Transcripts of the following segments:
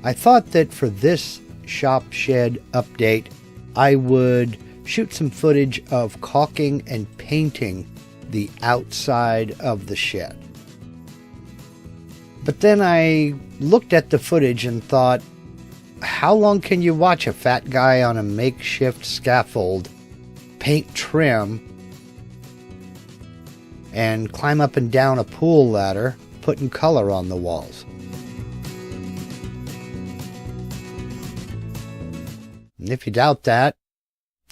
I thought that for this shop shed update, I would shoot some footage of caulking and painting the outside of the shed. But then I looked at the footage and thought, how long can you watch a fat guy on a makeshift scaffold paint trim and climb up and down a pool ladder putting color on the walls? And if you doubt that,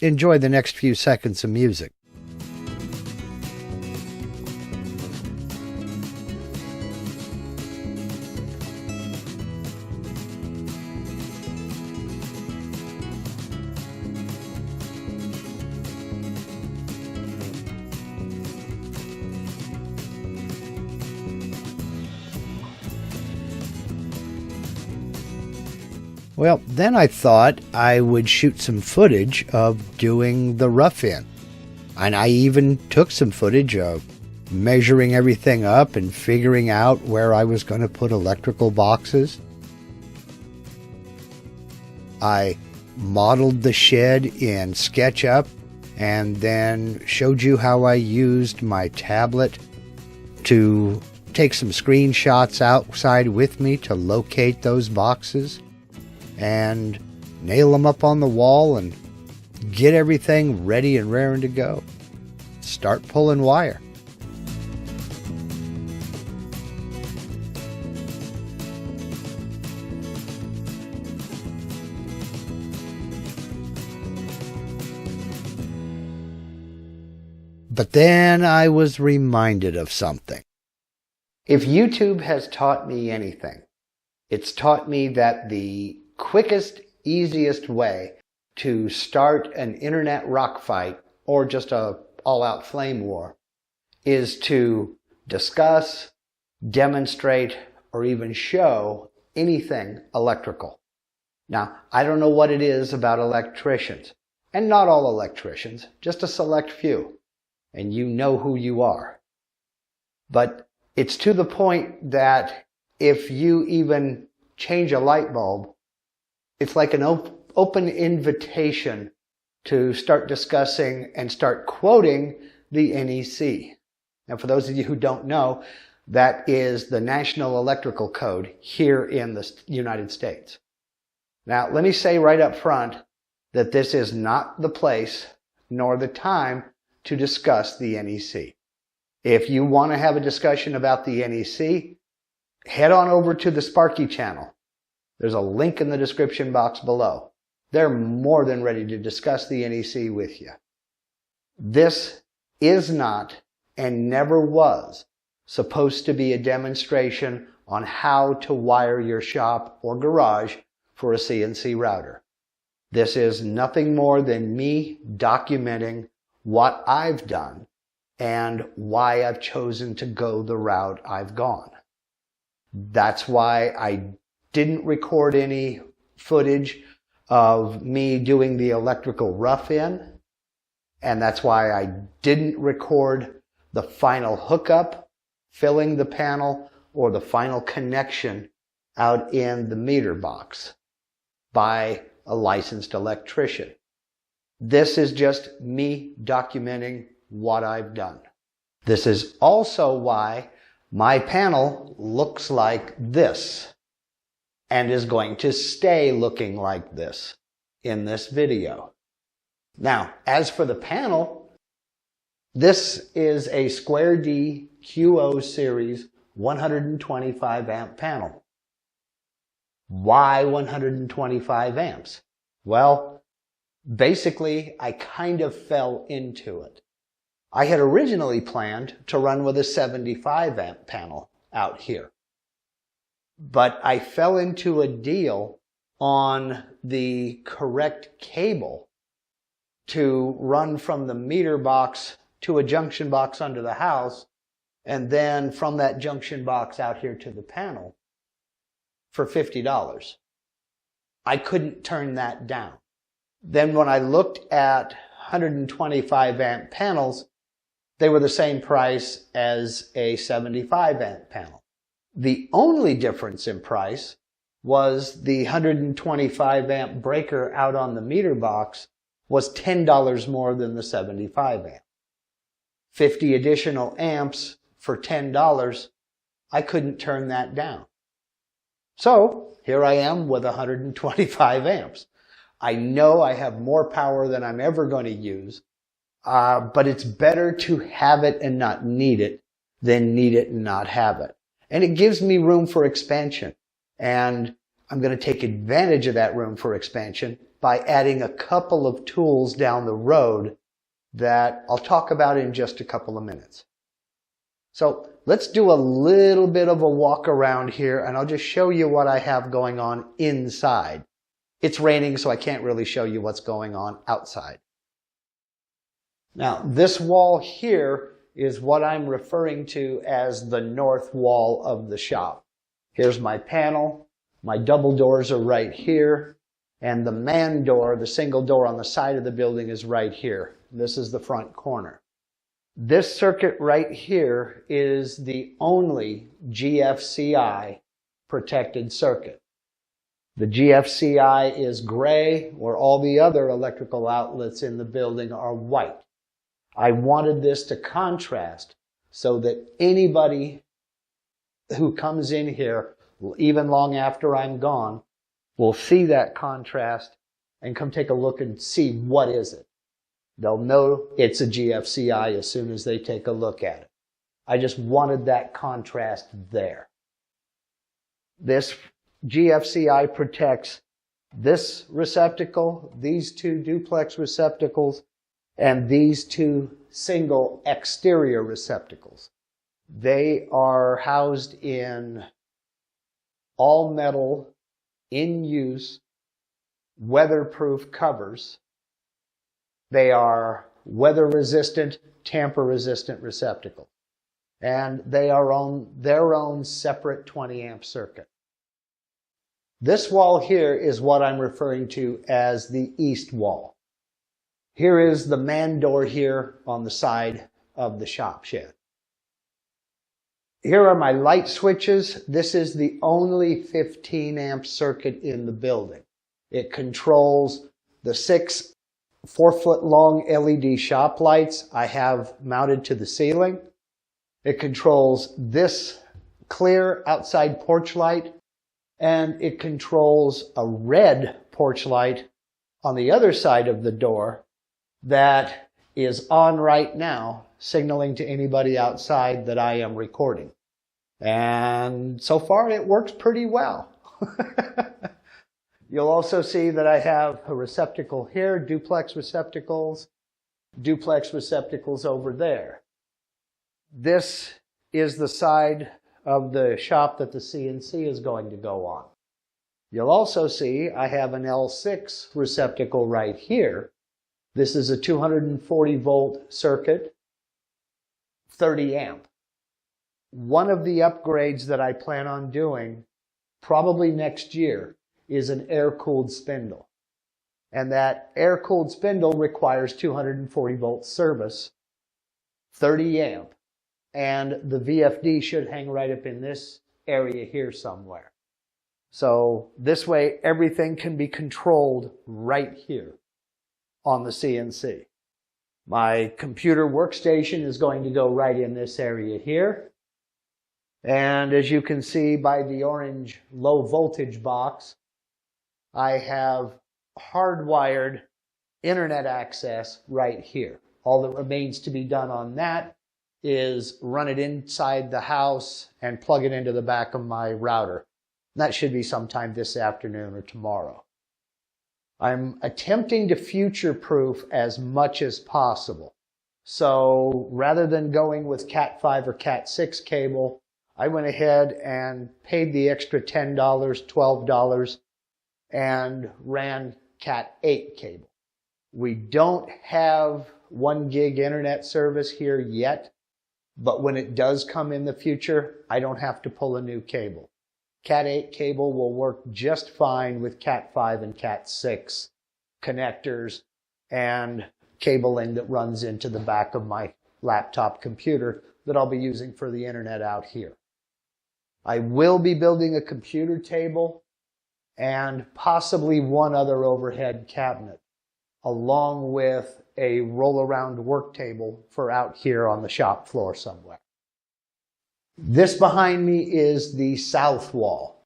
enjoy the next few seconds of music. Well, then I thought I would shoot some footage of doing the rough-in. And I even took some footage of measuring everything up and figuring out where I was going to put electrical boxes. I modeled the shed in SketchUp and then showed you how I used my tablet to take some screenshots outside with me to locate those boxes and nail them up on the wall and get everything ready and raring to go. Start pulling wire. But then I was reminded of something. If YouTube has taught me anything, it's taught me that the quickest, easiest way to start an internet rock fight or just a all-out flame war is to discuss, demonstrate, or even show anything electrical. Now, I don't know what it is about electricians, and not all electricians, just a select few, and you know who you are. But it's to the point that if you even change a light bulb, it's like an open invitation to start discussing and start quoting the NEC. Now, for those of you who don't know, that is the National Electrical Code here in the United States. Now, let me say right up front that this is not the place nor the time to discuss the NEC. If you want to have a discussion about the NEC, head on over to the Sparky channel. There's a link in the description box below. They're more than ready to discuss the NEC with you. This is not and never was supposed to be a demonstration on how to wire your shop or garage for a CNC router. This is nothing more than me documenting what I've done and why I've chosen to go the route I've gone. That's why I didn't record any footage of me doing the electrical rough-in, and that's why I didn't record the final hookup, filling the panel, or the final connection out in the meter box by a licensed electrician. This is just me documenting what I've done. This is also why my panel looks like this and is going to stay looking like this in this video. Now, as for the panel, this is a Square D QO Series 125 amp panel. Why 125 amps? Well, basically, I kind of fell into it. I had originally planned to run with a 75 amp panel out here. But I fell into a deal on the correct cable to run from the meter box to a junction box under the house, and then from that junction box out here to the panel for $50. I couldn't turn that down. Then when I looked at 125 amp panels, they were the same price as a 75 amp panel. The only difference in price was the 125 amp breaker out on the meter box was $10 more than the 75 amp. 50 additional amps for $10, I couldn't turn that down. So here I am with 125 amps. I know I have more power than I'm ever going to use, but it's better to have it and not need it than need it and not have it. And it gives me room for expansion. And I'm going to take advantage of that room for expansion by adding a couple of tools down the road that I'll talk about in just a couple of minutes. So let's do a little bit of a walk around here, and I'll just show you what I have going on inside. It's raining, so I can't really show you what's going on outside. Now, this wall here is what I'm referring to as the north wall of the shop. Here's my panel. My double doors are right here. And the man door, the single door on the side of the building, is right here. This is the front corner. This circuit right here is the only GFCI protected circuit. The GFCI is gray, where all the other electrical outlets in the building are white. I wanted this to contrast so that anybody who comes in here, even long after I'm gone, will see that contrast and come take a look and see what is it. They'll know it's a GFCI as soon as they take a look at it. I just wanted that contrast there. This GFCI protects this receptacle, these two duplex receptacles, and these two single exterior receptacles. They are housed in all metal, in use, weatherproof covers. They are weather resistant, tamper resistant receptacles. And they are on their own separate 20 amp circuit. This wall here is what I'm referring to as the east wall. Here is the man door here on the side of the shop shed. Here are my light switches. This is the only 15 amp circuit in the building. It controls the 6 4-foot long LED shop lights I have mounted to the ceiling. It controls this clear outside porch light, and it controls a red porch light on the other side of the door that is on right now, signaling to anybody outside that I am recording. And so far it works pretty well. You'll also see that I have a receptacle here, duplex receptacles over there. This is the side of the shop that the CNC is going to go on. You'll also see I have an L6 receptacle right here. This is a 240 volt circuit, 30 amp. One of the upgrades that I plan on doing, probably next year, is an air-cooled spindle. And that air-cooled spindle requires 240 volt service, 30 amp. And the VFD should hang right up in this area here somewhere. So this way everything can be controlled right here on the CNC. My computer workstation is going to go right in this area here. And as you can see by the orange low voltage box, I have hardwired internet access right here. All that remains to be done on that is run it inside the house and plug it into the back of my router. That should be sometime this afternoon or tomorrow. I'm attempting to future-proof as much as possible. So rather than going with Cat 5 or Cat 6 cable, I went ahead and paid the extra $10, $12, and ran Cat 8 cable. We don't have 1 gig internet service here yet, but when it does come in the future, I don't have to pull a new cable. Cat 8 cable will work just fine with Cat 5 and Cat 6 connectors and cabling that runs into the back of my laptop computer that I'll be using for the internet out here. I will be building a computer table and possibly one other overhead cabinet, along with a roll-around work table for out here on the shop floor somewhere. This behind me is the south wall.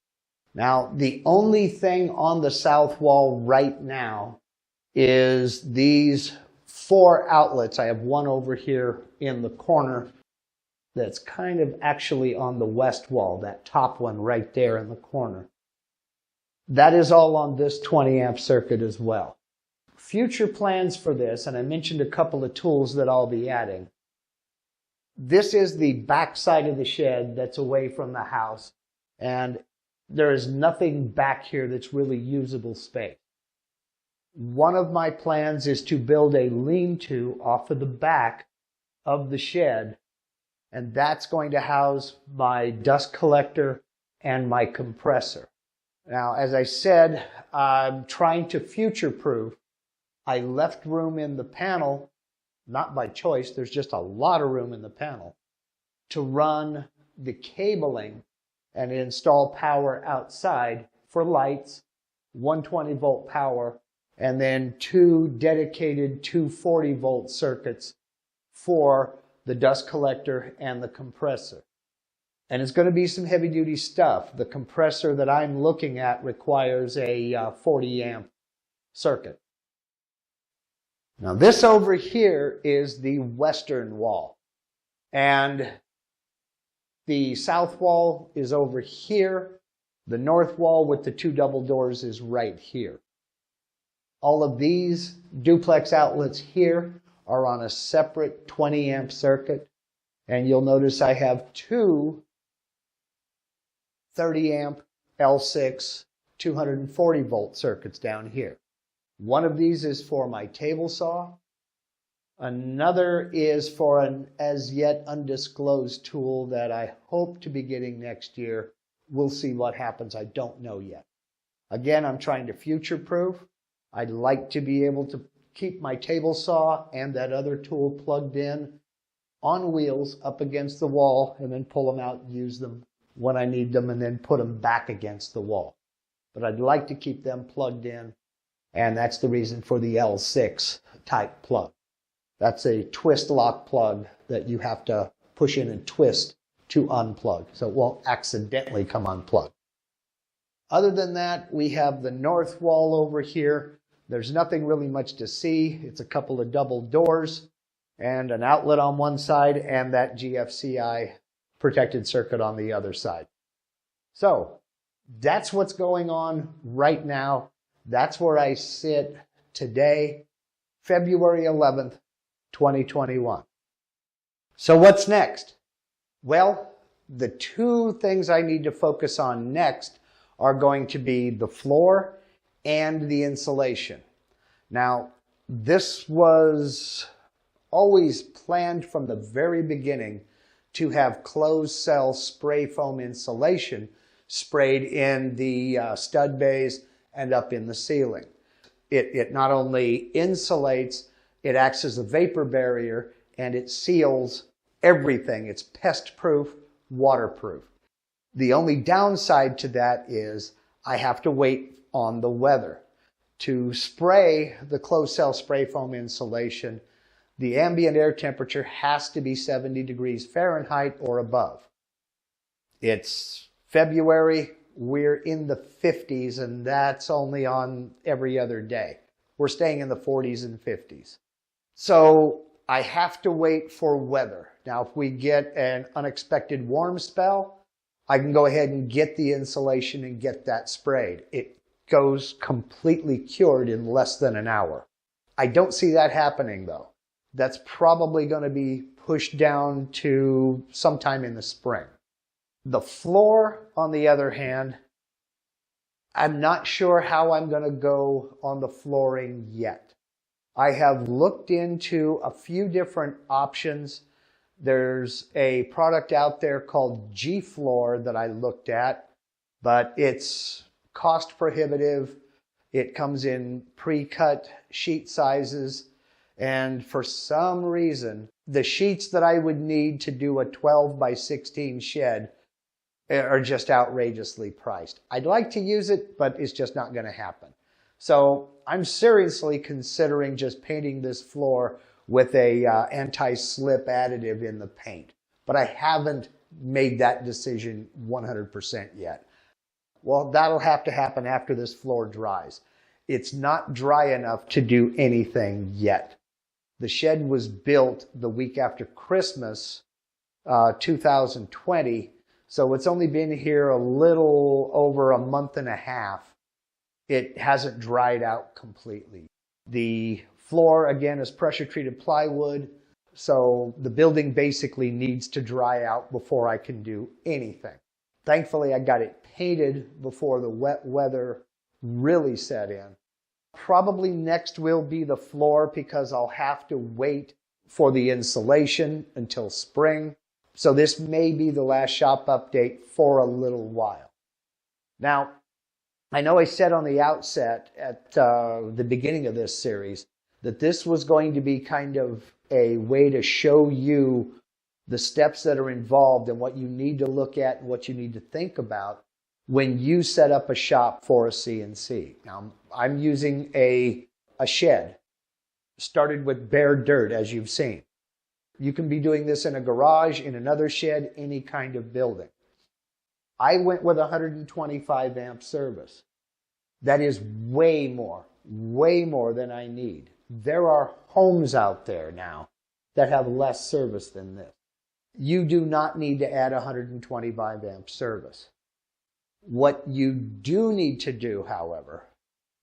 Now, the only thing on the south wall right now is these 4 outlets. I have one over here in the corner that's kind of actually on the west wall, that top one right there in the corner. That is all on this 20 amp circuit as well. Future plans for this, and I mentioned a couple of tools that I'll be adding. This is the back side of the shed that's away from the house, and there is nothing back here that's really usable space. One of my plans is to build a lean-to off of the back of the shed, and that's going to house my dust collector and my compressor. Now, as I said, I'm trying to future-proof. I left room in the panel, not by choice, there's just a lot of room in the panel, to run the cabling and install power outside for lights, 120 volt power, and then 2 dedicated 240 volt circuits for the dust collector and the compressor. And it's going to be some heavy duty stuff. The compressor that I'm looking at requires a 40 amp circuit. Now this over here is the western wall, and the south wall is over here. The north wall with the 2 double doors is right here. All of these duplex outlets here are on a separate 20 amp circuit, and you'll notice I have 2 30 amp L6 240 volt circuits down here. One of these is for my table saw. Another is for an as yet undisclosed tool that I hope to be getting next year. We'll see what happens. I don't know yet. Again, I'm trying to future-proof. I'd like to be able to keep my table saw and that other tool plugged in on wheels up against the wall, and then pull them out and use them when I need them, and then put them back against the wall. But I'd like to keep them plugged in, and that's the reason for the L6 type plug. That's a twist lock plug that you have to push in and twist to unplug, so it won't accidentally come unplugged. Other than that, we have the north wall over here. There's nothing really much to see. It's a couple of double doors and an outlet on one side and that GFCI protected circuit on the other side. So that's what's going on right now. That's where I sit today, February 11th, 2021. So what's next? Well, the 2 things I need to focus on next are going to be the floor and the insulation. Now, this was always planned from the very beginning to have closed cell spray foam insulation sprayed in the stud bays and up in the ceiling. It not only insulates, it acts as a vapor barrier, and it seals everything. It's pest proof, waterproof. The only downside to that is I have to wait on the weather. To spray the closed cell spray foam insulation, the ambient air temperature has to be 70 degrees Fahrenheit or above. It's February, we're in the 50s, and that's only on every other day. We're staying in the 40s and 50s. So I have to wait for weather. Now, if we get an unexpected warm spell, I can go ahead and get the insulation and get that sprayed. It goes completely cured in less than an hour. I don't see that happening though. That's probably going to be pushed down to sometime in the spring. The floor, on the other hand, I'm not sure how I'm going to go on the flooring yet. I have looked into a few different options. There's a product out there called G-Floor that I looked at, but it's cost prohibitive. It comes in pre-cut sheet sizes, and for some reason, the sheets that I would need to do a 12 by 16 shed are just outrageously priced. I'd like to use it, but it's just not going to happen. So I'm seriously considering just painting this floor with a anti-slip additive in the paint. But I haven't made that decision 100% yet. Well, that'll have to happen after this floor dries. It's not dry enough to do anything yet. The shed was built the week after Christmas, 2020, so it's only been here a little over a month and a half. It hasn't dried out completely. The floor, again, is pressure-treated plywood, so the building basically needs to dry out before I can do anything. Thankfully, I got it painted before the wet weather really set in. Probably next will be the floor because I'll have to wait for the insulation until spring. So this may be the last shop update for a little while. Now, I know I said on the outset at the beginning of this series that this was going to be kind of a way to show you the steps that are involved and what you need to look at and what you need to think about when you set up a shop for a CNC. Now, I'm using a shed, started with bare dirt, as you've seen. You can be doing this in a garage, in another shed, any kind of building. I went with 125 amp service. That is way more than I need. There are homes out there now that have less service than this. You do not need to add 125 amp service. What you do need to do, however,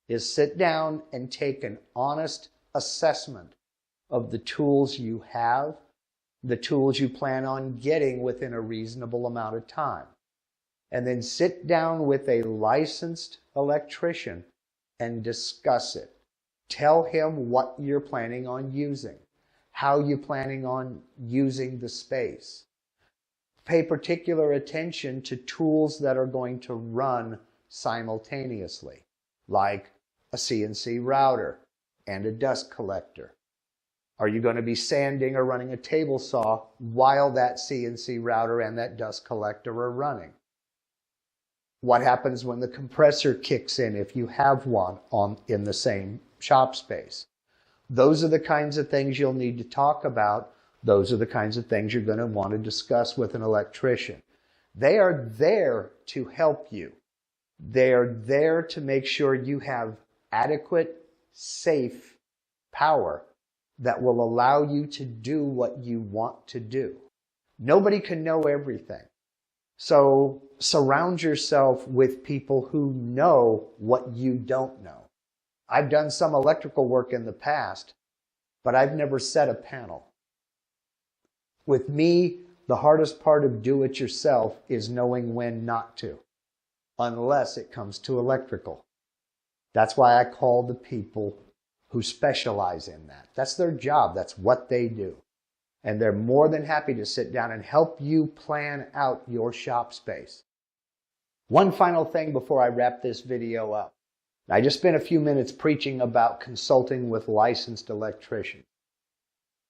is sit down and take an honest assessment of the tools you have, the tools you plan on getting within a reasonable amount of time. And then sit down with a licensed electrician and discuss it. Tell him what you're planning on using, how you're planning on using the space. Pay particular attention to tools that are going to run simultaneously, like a CNC router and a dust collector. Are you going to be sanding or running a table saw while that CNC router and that dust collector are running? What happens when the compressor kicks in if you have one in the same shop space? Those are the kinds of things you'll need to talk about. Those are the kinds of things you're going to want to discuss with an electrician. They are there to help you. They are there to make sure you have adequate, safe power that will allow you to do what you want to do. Nobody can know everything. So surround yourself with people who know what you don't know. I've done some electrical work in the past, but I've never set a panel. With me, the hardest part of do-it-yourself is knowing when not to, unless it comes to electrical. That's why I call the people who specialize in that. That's their job. That's what they do. And they're more than happy to sit down and help you plan out your shop space. One final thing before I wrap this video up. I just spent a few minutes preaching about consulting with licensed electricians.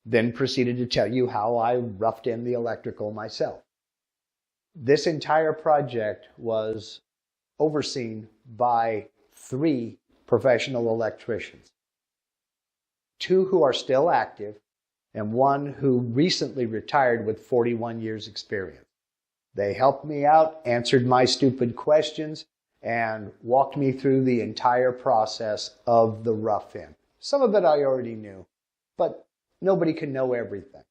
Then proceeded to tell you how I roughed in the electrical myself. This entire project was overseen by 3 professional electricians. 2 who are still active, and 1 who recently retired with 41 years experience. They helped me out, answered my stupid questions, and walked me through the entire process of the rough-in. Some of it I already knew, but nobody can know everything.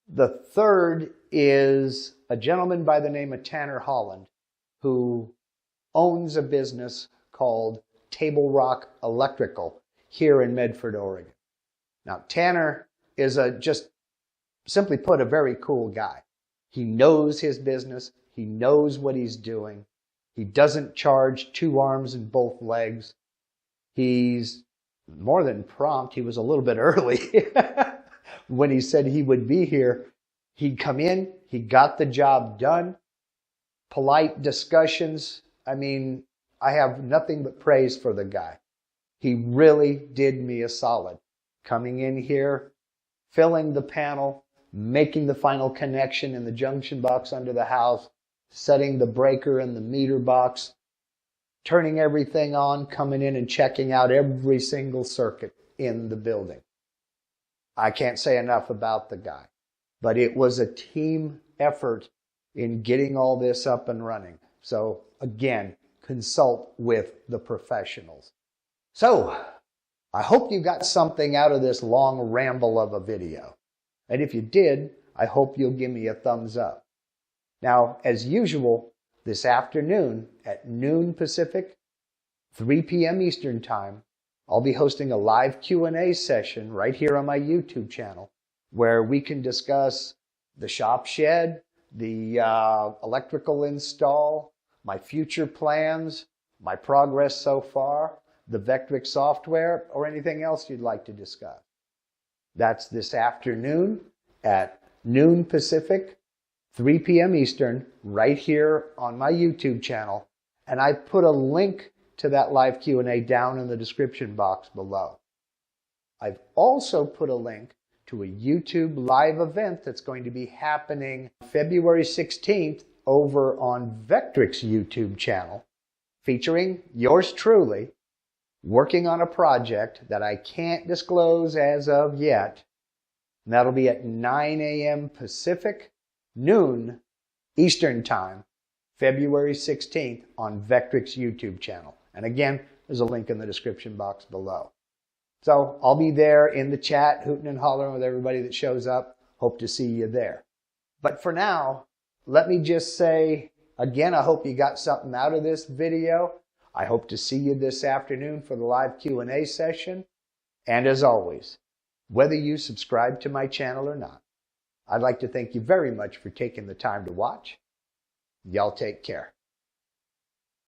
The 3rd is a gentleman by the name of Tanner Holland, who owns a business called Table Rock Electrical here in Medford, Oregon. Now, Tanner is just simply put, a very cool guy. He knows his business. He knows what he's doing. He doesn't charge 2 arms and both legs. He's more than prompt. He was a little bit early when he said he would be here. He'd come in. He got the job done. Polite discussions. I mean, I have nothing but praise for the guy. He really did me a solid. Coming in here, filling the panel, making the final connection in the junction box under the house, setting the breaker and the meter box, turning everything on, coming in and checking out every single circuit in the building. I can't say enough about the guy, but it was a team effort in getting all this up and running. So again, consult with the professionals. So I hope you got something out of this long ramble of a video. And if you did, I hope you'll give me a thumbs up. Now, as usual, this afternoon at noon Pacific, 3 p.m. Eastern Time, I'll be hosting a live Q&A session right here on my YouTube channel where we can discuss the shop shed, the electrical install, my future plans, my progress so far, the Vectrix software, or anything else you'd like to discuss. That's this afternoon at noon Pacific, 3 p.m. Eastern, right here on my YouTube channel. And I put a link to that live Q&A down in the description box below. I've also put a link to a YouTube live event that's going to be happening February 16th over on Vectrix YouTube channel, featuring yours truly, working on a project that I can't disclose as of yet. And that'll be at 9 a.m. Pacific, noon Eastern Time, February 16th on Vectrix YouTube channel. And again, there's a link in the description box below. So I'll be there in the chat, hooting and hollering with everybody that shows up. Hope to see you there. But for now, let me just say, again, I hope you got something out of this video. I hope to see you this afternoon for the live Q&A session. And as always, whether you subscribe to my channel or not, I'd like to thank you very much for taking the time to watch. Y'all take care.